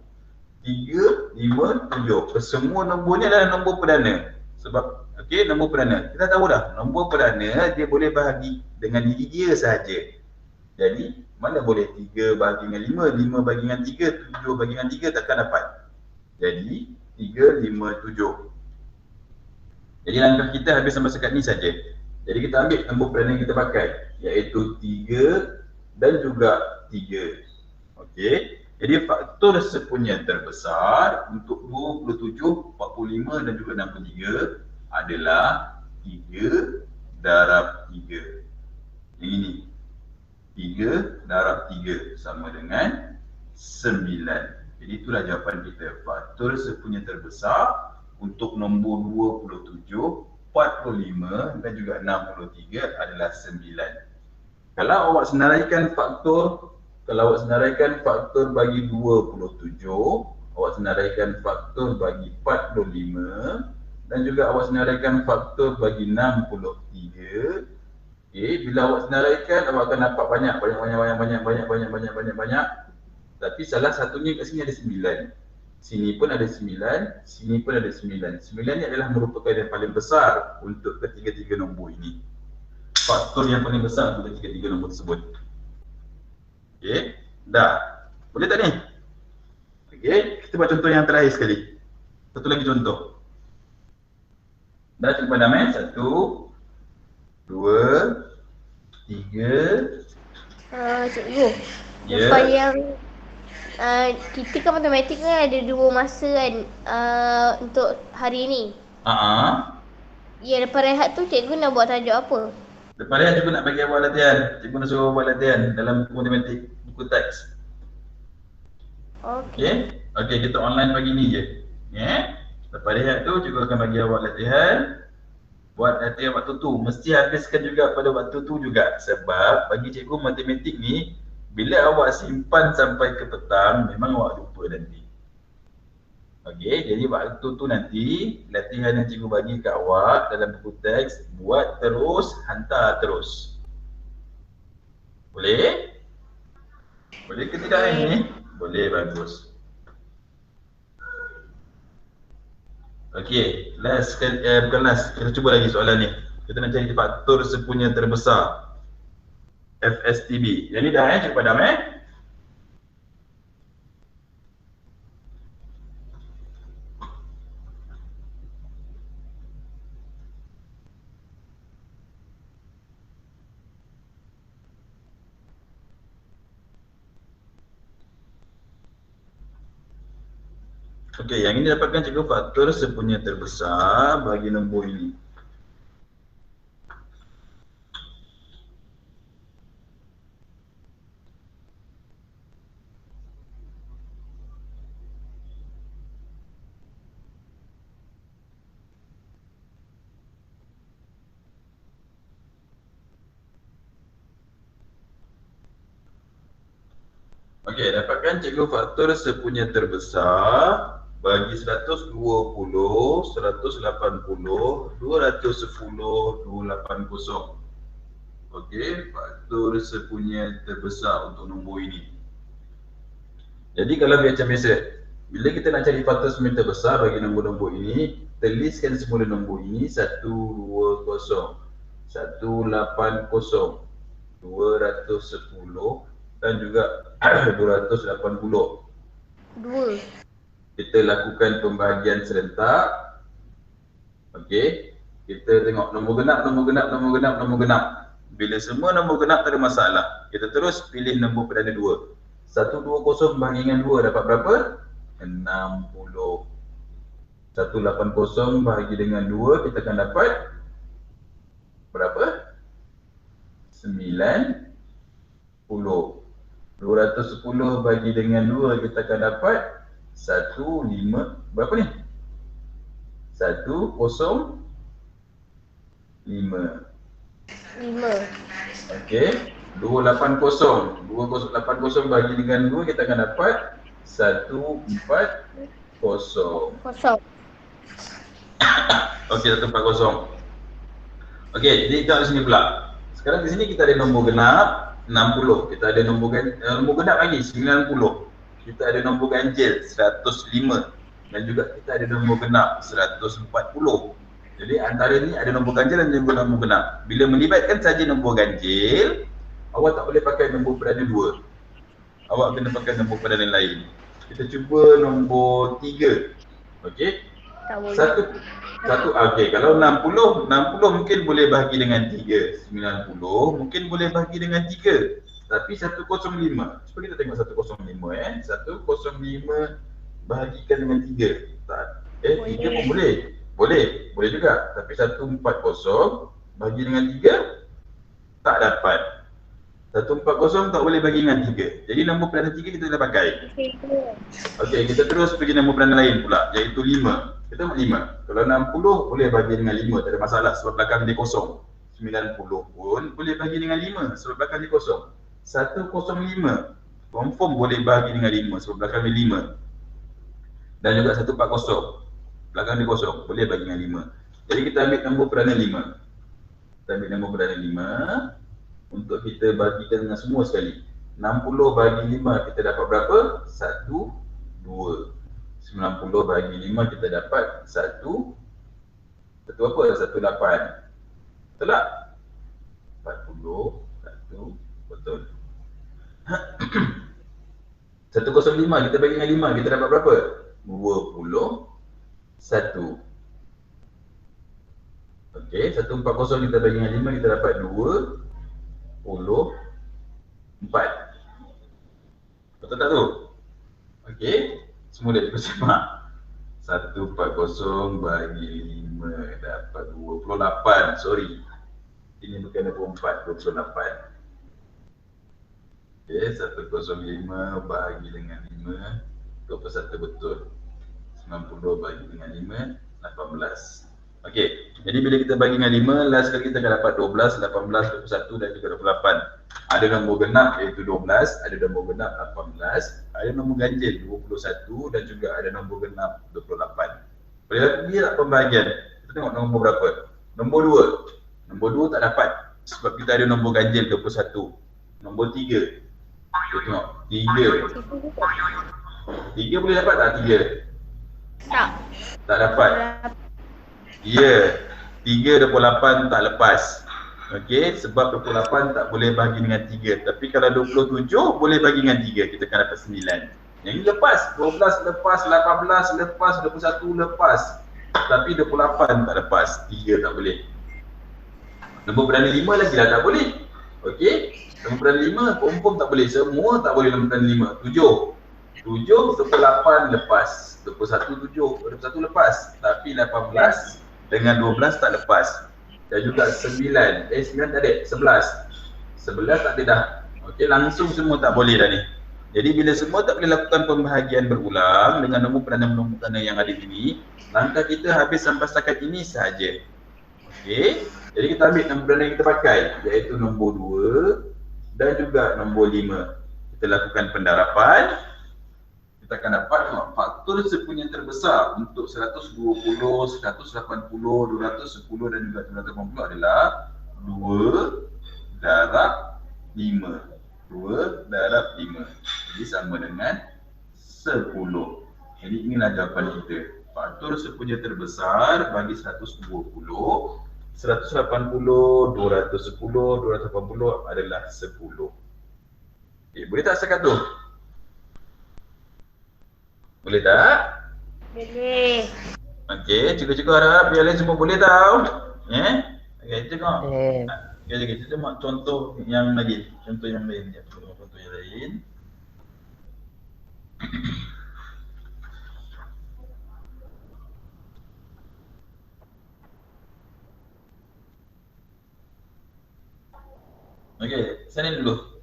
3, 5, 7. Semua nombor ni adalah nombor perdana. Sebab, okey, nombor perdana. Kita tahu dah, nombor perdana dia boleh bahagi dengan diri dia sahaja. Jadi, mana boleh 3 bahagi dengan 5, 5 bahagi dengan 3, 7 bahagi dengan 3, takkan dapat. Jadi, 3, 5, 7. Jadi langkah kita habis sampai sekat ni saja. Jadi kita ambil nombor perdana yang kita pakai, iaitu 3 dan juga 3. Okey. Jadi faktor sepunya terbesar untuk 27, 45 dan juga 63 adalah 3, darab 3. Yang ini 3 darab 3 sama dengan 9. Jadi itulah jawapan kita. Faktor sepunya terbesar untuk nombor 27, 45 dan juga 63 adalah 9. Kalau awak senaraikan faktor, bagi 27, awak senaraikan faktor bagi 45 dan juga awak senaraikan faktor bagi 63. Okey, bila awak senaraikan awak akan dapat banyak. Tapi salah satunya kat sini ada 9. Sini pun ada 9, sini pun ada 9. 9 ni adalah merupakan yang paling besar untuk ketiga-tiga nombor ini. Faktor yang paling besar untuk ketiga-tiga nombor tersebut. Okey, dah. Boleh tak ni? Okey, kita buat contoh yang terakhir sekali. Satu lagi contoh. Dah cuba dah main? 1, 2, 3. Cikgu, Ya. lepas yang kita kan matematik kan ada 2 masa kan untuk hari ni. Ya, lepas rehat tu cikgu nak buat tajuk apa? Lepas ni cikgu nak bagi awak latihan. Cikgu nak suruh buat latihan dalam buku matematik, buku teks. Okey. Okey, kita online pagi ni je. Lepas rehat tu cikgu akan bagi awak latihan. Buat latihan waktu tu. Mesti habiskan juga pada waktu tu juga. Sebab bagi cikgu matematik ni, bila awak simpan sampai ke petang, memang awak lupa nanti. Okey, jadi waktu tu nanti latihan yang cikgu bagi kat awak dalam buku teks, buat terus, hantar terus. Boleh? Boleh ke tidak ni? Boleh, bagus. Okey, last bukan last, kita cuba lagi soalan ni. Kita nak cari faktor sepunya terbesar. FSTB. Yang ni dah cuba dah Okey, yang ini dapatkan cikgu faktor sepunya terbesar bagi nombor ini. Okey, dapatkan cikgu faktor sepunya terbesar bagi 120, 180, 210, 280. Okey, faktor sepunya terbesar untuk nombor ini. Jadi kalau macam biasa, bila kita nak cari faktor sepunya terbesar bagi nombor-nombor ini, tuliskan semula nombor ini 120, 180, 210 dan juga 280. 2. Kita lakukan pembahagian serentak. Okey, kita tengok nombor genap. Bila semua nombor genap tak ada masalah, kita terus pilih nombor perdana 2. 120 bahagi dengan 2 dapat berapa? 60. 180 bahagi dengan 2 kita akan dapat berapa? 90. 210 bagi dengan 2 kita akan dapat 15. Berapa ni? 105. 5. Okey, 280. 280 bagi dengan 2 kita akan dapat 140. Kosong. Okey, 140. Okey, jadi tengok di sini pula. Sekarang di sini kita ada nombor genap 60. Kita ada nombor genap lagi 90. Kita ada nombor ganjil 105 dan juga kita ada nombor genap 140. Jadi antara ni ada nombor ganjil dan nombor genap. Bila melibatkan saja nombor ganjil, awak tak boleh pakai nombor perdana 2. Awak kena pakai nombor perdana lain. Kita cuba nombor 3. Okey? Tak boleh. Satu okey, kalau 60 mungkin boleh bahagi dengan 3. 90 mungkin boleh bahagi dengan 3. Tapi 105. Cuba kita tengok 105 105 bahagikan dengan 3. Tak. 3 pun boleh. Boleh juga. Tapi 140 bagi dengan 3 tak dapat. 140 tak boleh bagi dengan 3. Jadi nombor peranan 3 kita dah pakai. Okey, kita terus pergi nombor peranan lain pula, iaitu 5. Kita buat 5. Kalau 60 boleh bagi dengan 5, tak ada masalah sebab belakang dia kosong. 90 pun boleh bagi dengan 5 sebab belakang dia kosong. 105 confirm boleh bagi dengan 5 sebab belakang dia 5. Dan juga 140 belakang dia kosong, boleh bagi dengan 5. Jadi kita ambil nombor peranan 5. Kita ambil nombor peranan 5 untuk kita bagikan dengan semua sekali. 60 bagi 5 kita dapat berapa? 1, 2. 90 bagi 5 kita dapat 1 apa? 18. Betul tak? 40, 1, betul. 105 kita bagi dengan 5 kita dapat berapa? 21. Okey, 140 kita bagi dengan 5 kita dapat 24. Betul tak tu? Okey, semua dah dipersimak. 140 bagi 5 dapat 28. Sorry, ini bukan 24, 28. Okey, 105 bagi dengan 5 21 betul. 90 bagi dengan 5 18. Okey, jadi bila kita bagi dengan 5, last kali kita akan dapat 12, 18, 21 dan juga 28. Ada nombor genap iaitu 12, ada nombor genap 18, ada nombor ganjil 21 dan juga ada nombor genap 28. Boleh lagi tak pembahagian? Kita tengok nombor berapa? Nombor 2. Nombor 2 tak dapat sebab kita ada nombor ganjil 21. Nombor 3. Kita tengok 3 boleh dapat tak 3? Tak. Tak dapat. Ya, 3 28 tak lepas. Okey, sebab 28 tak boleh bagi dengan 3. Tapi kalau 27 boleh bagi dengan 3, kita akan dapat 9. Yang ini lepas, 12 lepas, 18 lepas, 21 lepas. Tapi 28 tak lepas, 3 tak boleh. Nombor peranan 5 lagi dah tak boleh. Okey, nombor peranan 5 confirm tak boleh, semua tak boleh nombor peranan 5. 7, 28 lepas, 21 lepas, tapi 18 dengan 12 tak lepas. Dan juga 9 tak ada, 11 tak ada dah. Okey, langsung semua tak boleh dah ni. Jadi bila semua tak boleh lakukan pembahagian berulang dengan nombor peranan yang ada ini, langkah kita habis sampai setakat ini sahaja. Okey, jadi kita ambil nombor peranan yang kita pakai, iaitu nombor 2 dan juga nombor 5. Kita lakukan pendarapan. Kita akan dapat faktor sepunya terbesar untuk 120, 180, 210 dan juga 280 adalah 2 darab 5. 2 darab 5. Jadi sama dengan 10. Jadi inilah jawapan kita. Faktor sepunya terbesar bagi 120, 180, 210, 280 adalah 10. Okay, boleh tak setakat tu? Boleh tak? Boleh. Okey, cikgu-cikgu harap biar lain semua boleh tau. Okey, tengok. Okey, kita tengok contoh yang lagi. Contoh yang lain. Contoh yang lain. Okey, sana dulu.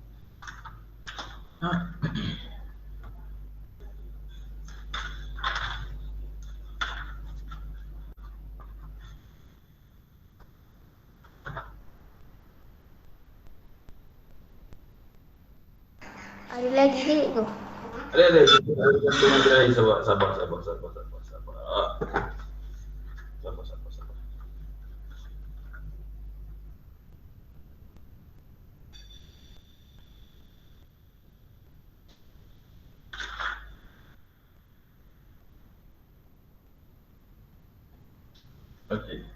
Ada lagi ke tu? Ada. Sabar. Okey.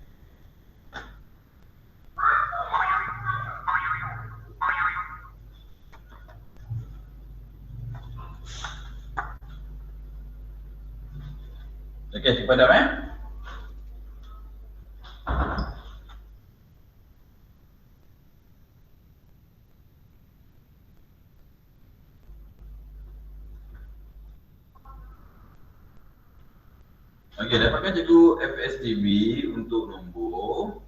Okey, cikgu padam Okey, dapatkan cikgu FSTB untuk nombor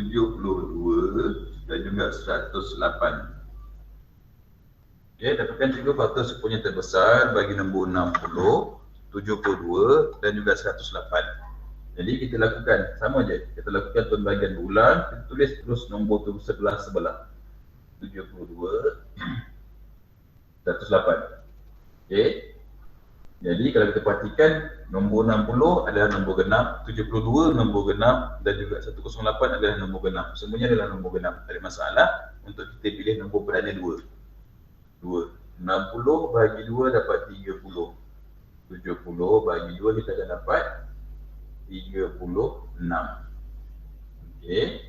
72 dan juga 108. Okey, dapatkan cikgu faktor sepunya terbesar bagi nombor 60, 72 dan juga 108. Jadi kita lakukan sama je. Kita lakukan pembagian bulan, kita tulis terus nombor tu sebelah-sebelah. 72 108. Okey. Jadi kalau kita perhatikan nombor 60 adalah nombor genap, 72 nombor genap dan juga 108 adalah nombor genap. Semuanya adalah nombor genap. Tak ada masalah untuk kita pilih nombor perdana 2. 60 bagi 2 dapat 30. 70 bagi 2 kita akan dapat 36. Okey.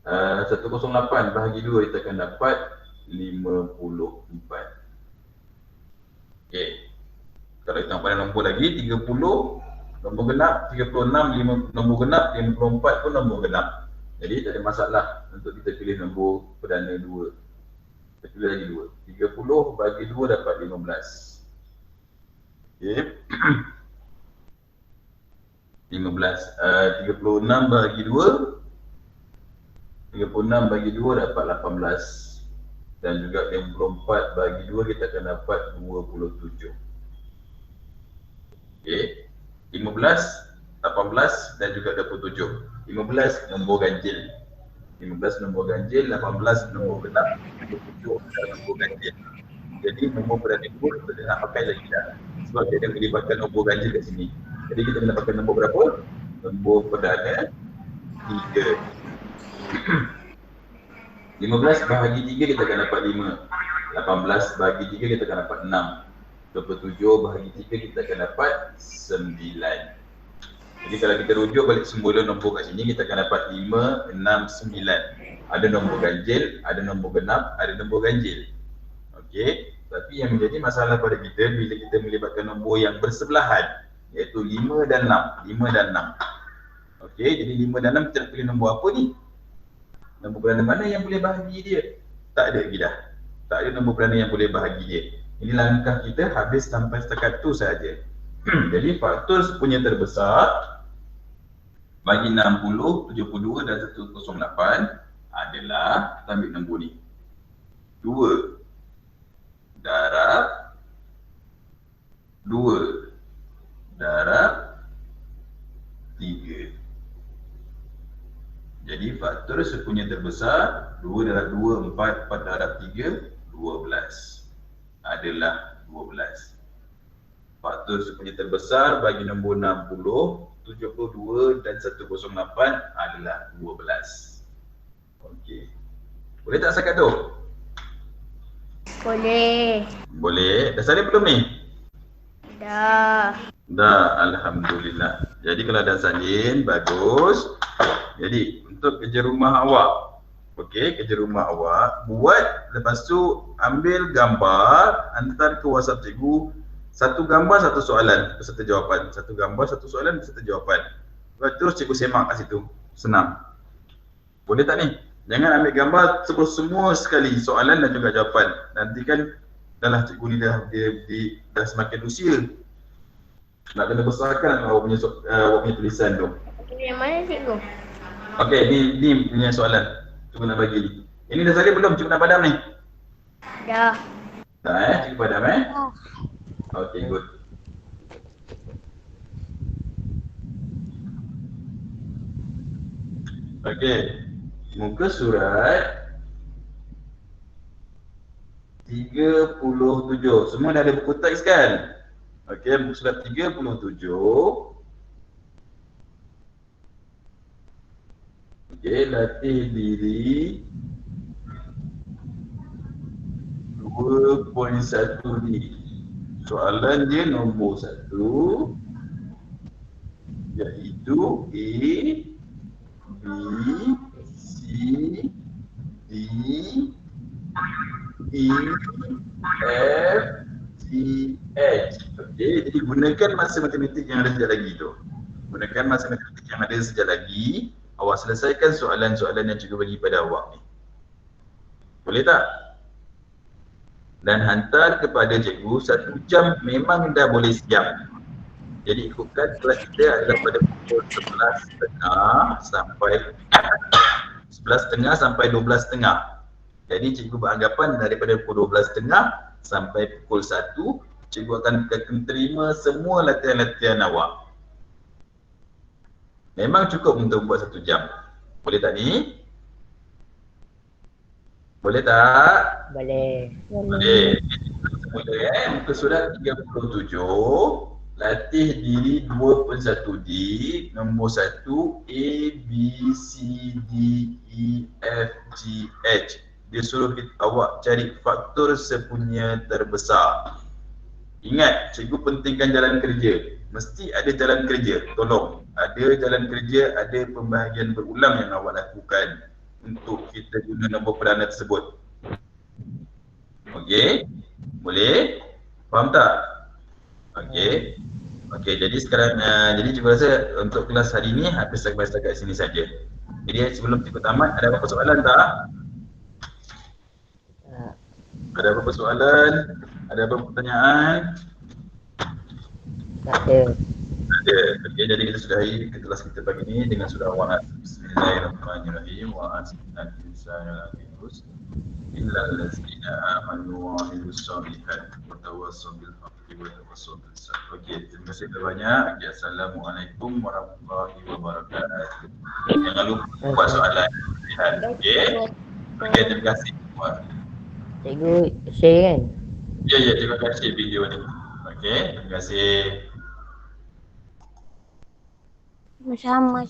108 bagi 2 kita akan dapat 54. Okey. Kalau kita pada nombor lagi 30 nombor genap, 36 nombor genap, 54 pun nombor genap. Jadi tak ada masalah untuk kita pilih nombor perdana 2. Kita pilih lagi 2. 30 bagi 2 dapat 15. Okey. 36 bagi 2 bagi 2 dapat 18. Dan juga 54 bagi 2 kita akan dapat 27. Okey. 15, 18 dan juga 27. 15 nombor ganjil. 15 nombor ganjil, 18 nombor genap, 27 nombor ganjil. Jadi nombor perdana pun kita nak pakai lagi dah. Sebab dia melibatkan nombor ganjil kat sini. Jadi kita kena pakai nombor berapa? Nombor perdana 3. 15 bahagi 3 kita akan dapat 5. 18 bahagi 3 kita akan dapat 6. 27 bahagi 3 kita akan dapat 9. Jadi kalau kita rujuk balik semula nombor kat sini, kita akan dapat 5, 6, 9. Ada nombor ganjil, ada nombor genap, ada nombor ganjil. Okey. Tapi yang menjadi masalah pada kita bila kita melibatkan nombor yang bersebelahan, iaitu 5 dan 6. 5 dan 6. Okey, jadi 5 dan 6 kita nak pilih nombor apa ni? Nombor perdana mana yang boleh bahagi dia? Tak ada lagi dah. Tak ada nombor perdana yang boleh bahagi dia. Ini langkah kita habis sampai setakat tu saja. Jadi faktor sepunya terbesar bagi 60, 72 dan 108 adalah, kita ambil nombor ni, 2 darab 2 darab 3. Jadi faktor sepunya terbesar 2 darab 2, 4, 4 darab 3, 12 adalah 12. Faktor sepunya terbesar bagi nombor 60, 72 dan 108 adalah 12. Okey. Boleh tak setakat tu? Boleh. Boleh. Dah salin belum ni? Dah. Dah, alhamdulillah. Jadi kalau dah salin, bagus. Jadi untuk kerja rumah awak, okey, kerja rumah awak buat, lepas tu ambil gambar, hantar ke WhatsApp cikgu. Satu gambar, satu soalan beserta jawapan. Satu gambar, satu soalan beserta jawapan. Lepas terus cikgu semak kat situ. Senang. Boleh tak ni? Jangan ambil gambar terus semua sekali soalan dan juga jawapan. Nanti kan dah cikgu ni dah semakin usil. Nak kena besarkan awak punya tulisan tu. Yang mana cikgu? Okey, ni punya soalan. Cikgu nak bagi ni. Ini dah salin belum? Cikgu nak padam ni? Dah. Dah cikgu padam Okay, good. Okay, muka surat 37. Semua dah ada buku teks kan? Okay, muka surat 37. Okay, latih diri 2.1D. Soalan dia nombor 1, iaitu A, B, C, D, E, F, G, H. Okey, jadi gunakan masa matematik yang ada sekejap lagi tu. Gunakan masa matematik yang ada sekejap lagi. Awak selesaikan soalan-soalan yang cikgu bagi pada awak ni. Boleh tak? Dan hantar kepada cikgu 1 jam memang dah boleh siap. Jadi ikutkan kelas kita adalah pada pukul 11.30 sampai 12.30. Jadi cikgu beranggapan daripada pukul 12.30 sampai pukul 1, cikgu akan terima semua latihan-latihan awak. Memang cukup untuk buat 1 jam. Boleh tak ni? Boleh tak? Boleh. Boleh. Mula muka surat 37. Latih diri 2.1D. Nombor 1 A, B, C, D, E, F, G, H. Dia suruh awak cari faktor sepunya terbesar. Ingat, cikgu pentingkan jalan kerja. Mesti ada jalan kerja. Tolong. Ada jalan kerja, ada pembahagian berulang yang awak lakukan untuk kita guna nombor perdana tersebut. Okey? Boleh? Faham tak? Okey. Okey, jadi sekarang jadi cikgu rasa untuk kelas hari ni habis sampai setakat sini saja. Jadi sebelum cikgu tamat, ada apa-apa soalan tak? Ada apa-apa soalan? Ada apa-apa pertanyaan? Tak ada. Ada. Okey, jadi kita sudahi kelas kita pagi ni dengan surah Al-Waqiah. Bismillahirrahmanirrahim. Wa asnal insana lafi illal ladzina amanu wa amilus solihat wa tawassaw bil haqqi wa tawassaw bis sabr. Okey, terima kasih banyak. Okay, Assalamualaikum warahmatullahi wabarakatuh. Jangan lupa buat soalan. Okey. Okey, terima kasih semua. Cikgu share kan? Ya, terima kasih video ni. Okey, terima kasih. Sama-sama.